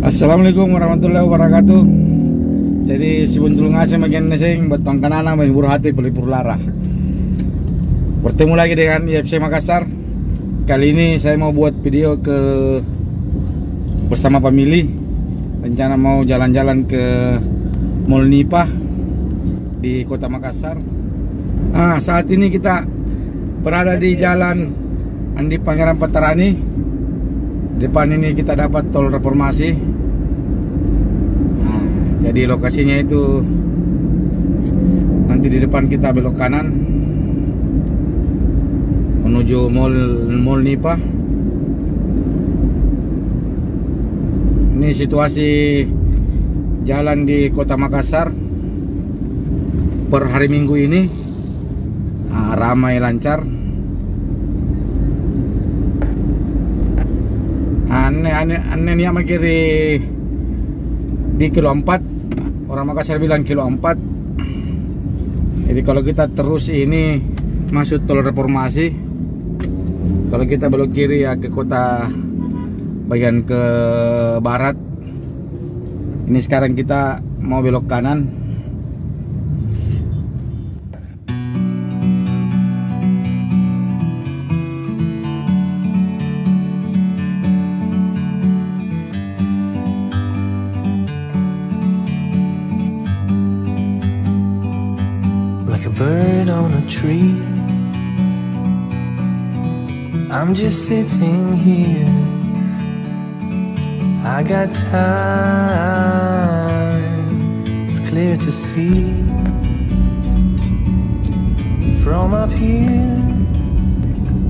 Assalamualaikum warahmatullahi wabarakatuh. Jadi sebelum ngasih makin neseng betong kanana menghibur hati pelipur lara. Bertemu lagi dengan IFC Makassar. Kali ini saya mau buat video bersama family. Rencana mau jalan-jalan ke Mall Nipah di Kota Makassar. Saat ini kita berada di Jalan Andi Pangeran Petarani. Depan ini kita dapat tol reformasi. Jadi lokasinya itu nanti di depan kita belok kanan menuju Mall Nipah. Ini situasi jalan di Kota Makassar per hari Minggu ini, ramai lancar. Aneh nih makiri di kilo 4. Orang Makassar bilang kilo 4. Jadi kalau kita terus ini masuk tol reformasi, kalau kita belok kiri ya ke kota bagian ke barat. Ini sekarang kita mau belok kanan. Bird on a tree, I'm just sitting here. I got time, it's clear to see from up here.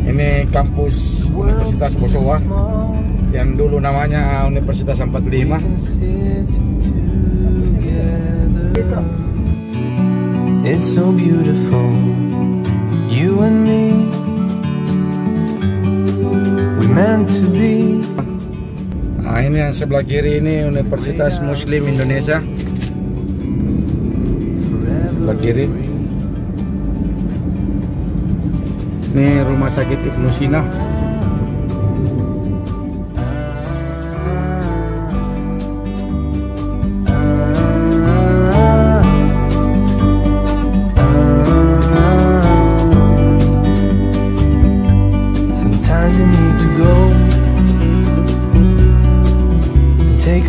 Ini kampus Universitas Kosowa yang dulu namanya Universitas 45. It's so beautiful, you and me, we meant to be. Ini yang sebelah kiri ini Universitas Muslim Indonesia. Sebelah kiri. Ini Rumah Sakit Ibnu Sina.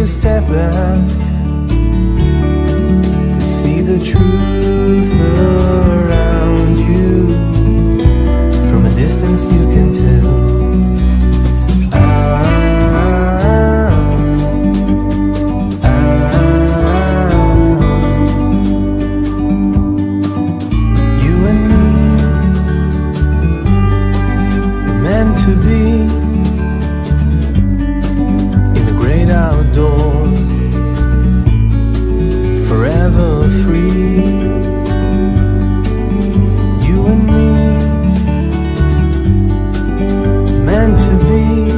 A step back to see the truth around you. From a distance you can tell. You and me were meant to be outdoors, forever free. You and me, meant to be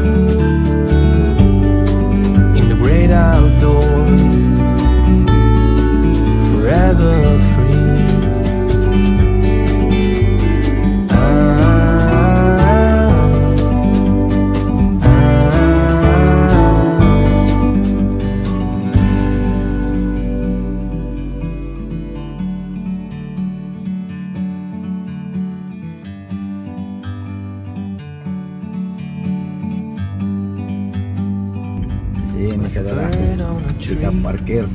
in the great outdoors, forever free. Ini saudara, kita parkir.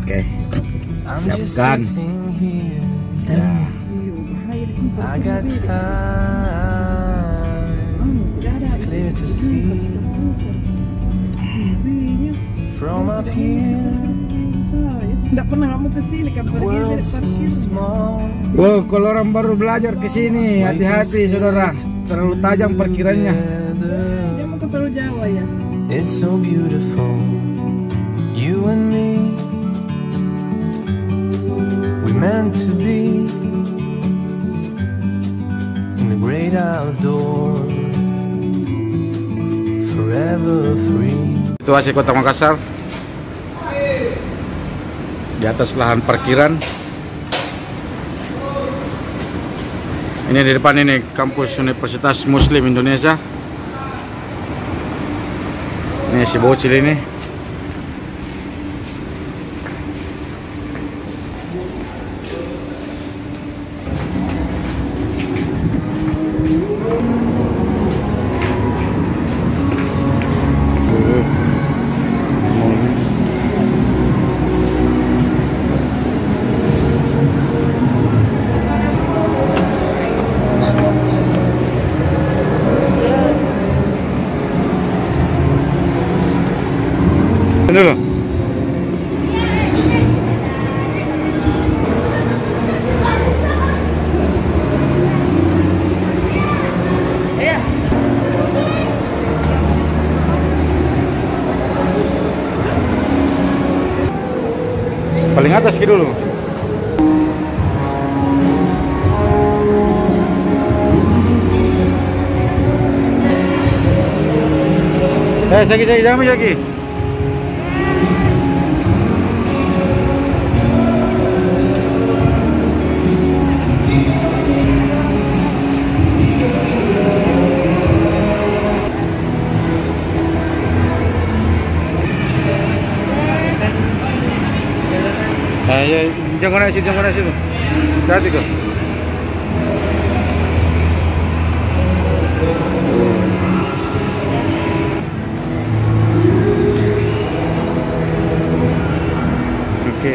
Oke, siapkan. I got time, it's clear to see from up here. Nggak pernah kamu kesini kan pergi dari parkir. Wow, kalau orang baru belajar kesini, hati-hati saudara, terlalu tajam parkirannya. Dia mau ke Pulau Jawa ya. It's so beautiful, you and me, meant to be in the great outdoors, forever free. Situasi Kota Makassar di atas lahan parkiran. Ini di depan ini kampus Universitas Muslim Indonesia. Ini si bocil ini. Dulu. Paling atas gitu dulu. Lagi jangan lagi. Jangan naik situ. Hati kok. Oke.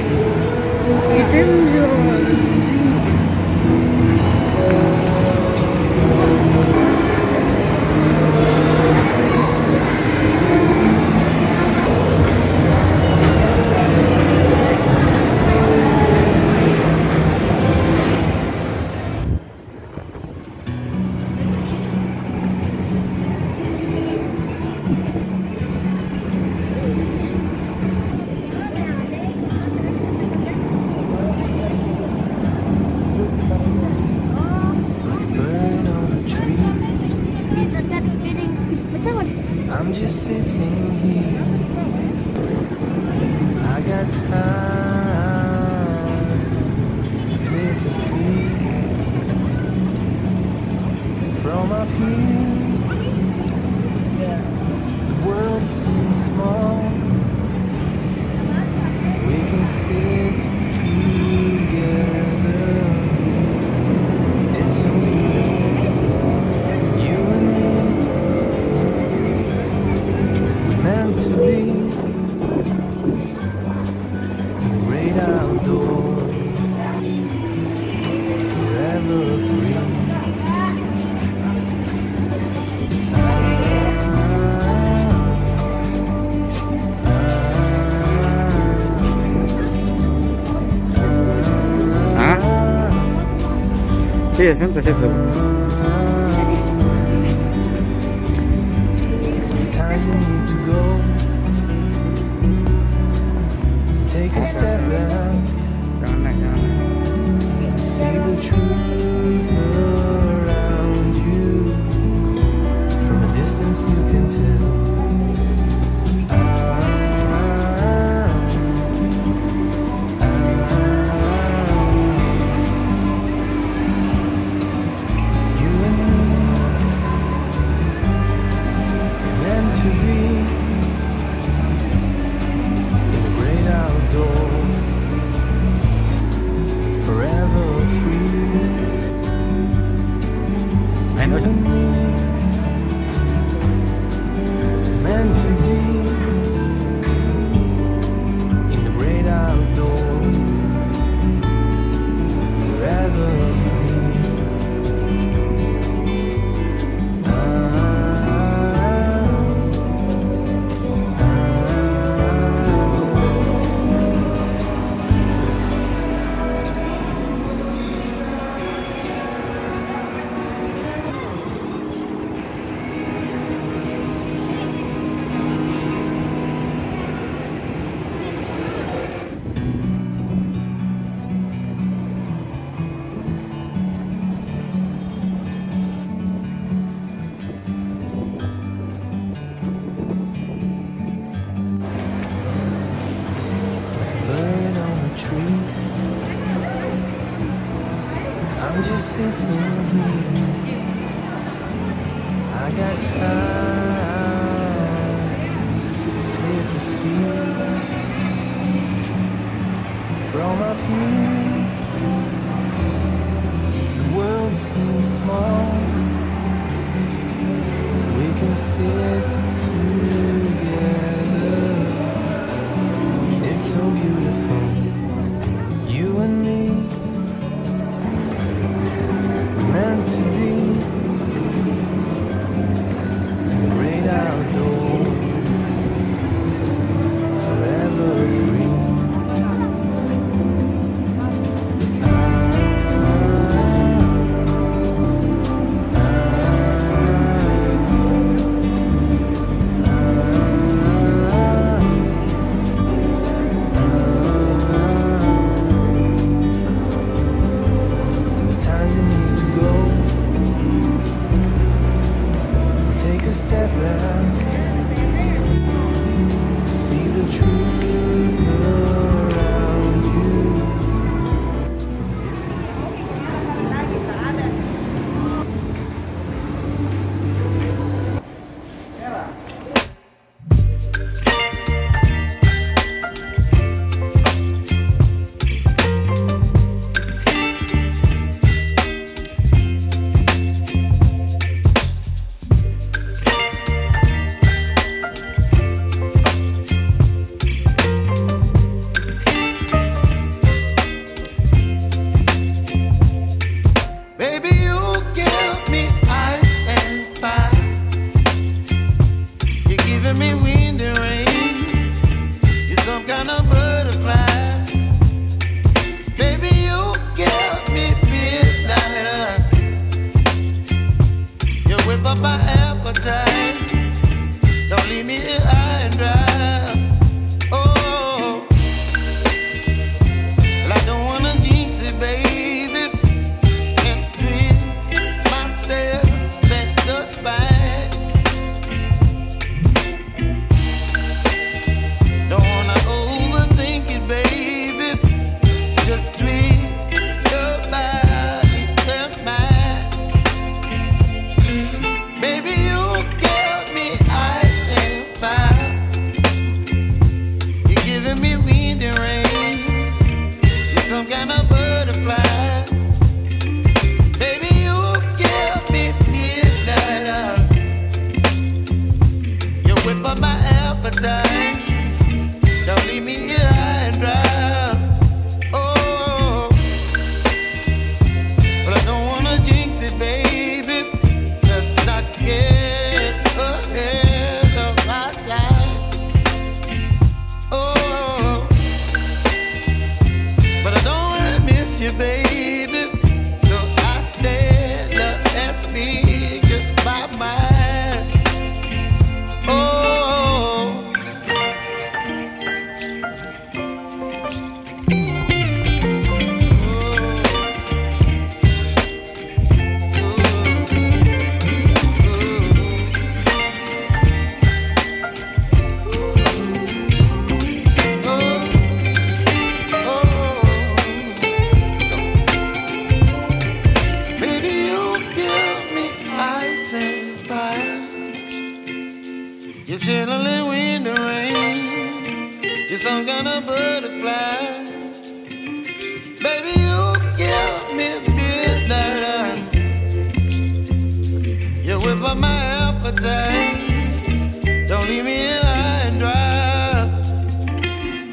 I'm just sitting here. I got time. It's clear to see from up here. The world seems small. We can sit together. It's so beautiful. You and me. Meant to be the great outdoors, forever free. Sí, siéntese. Sometimes you need to go, take a step back to see the truth around you. From a distance you can tell. You and me, meant to be in the great outdoors, just sitting here. I got time. It's clear to see from up here. The world seems small. We can sit together. It's so beautiful, you and me, meant to be. Great outdoor, forever free. Sometimes you need to go, take a step back to see the truth around you. From a distance. Baby, you give me ice and fire. You're giving me wind and rain. You're some kind of butterfly. Baby, you give me midnight. You whip up my appetite. Don't leave me here high and dry. Oh, well, I don't wanna jinx it, baby. Some kind of butterfly. Baby, you give me midnight. You whip up my appetite. Don't leave me here high and dry. Oh, but I don't wanna jinx it, baby. Let's not get ahead of my time. Oh, but I don't wanna miss you, baby. So I stand up and speak just my mind. Oh, baby, you give me ice and fire. You're chilling wind and rain. You're some kind of butterfly. Baby, you give me midnight. You whip up my appetite. Don't leave me here high and dry.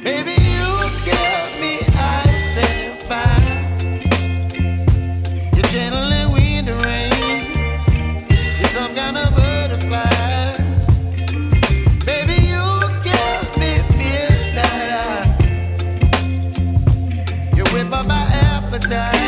Baby, you give me ice and fire. You're channeling wind and rain. You're some kind of butterfly. Baby, you give me midnight. You whip up my appetite.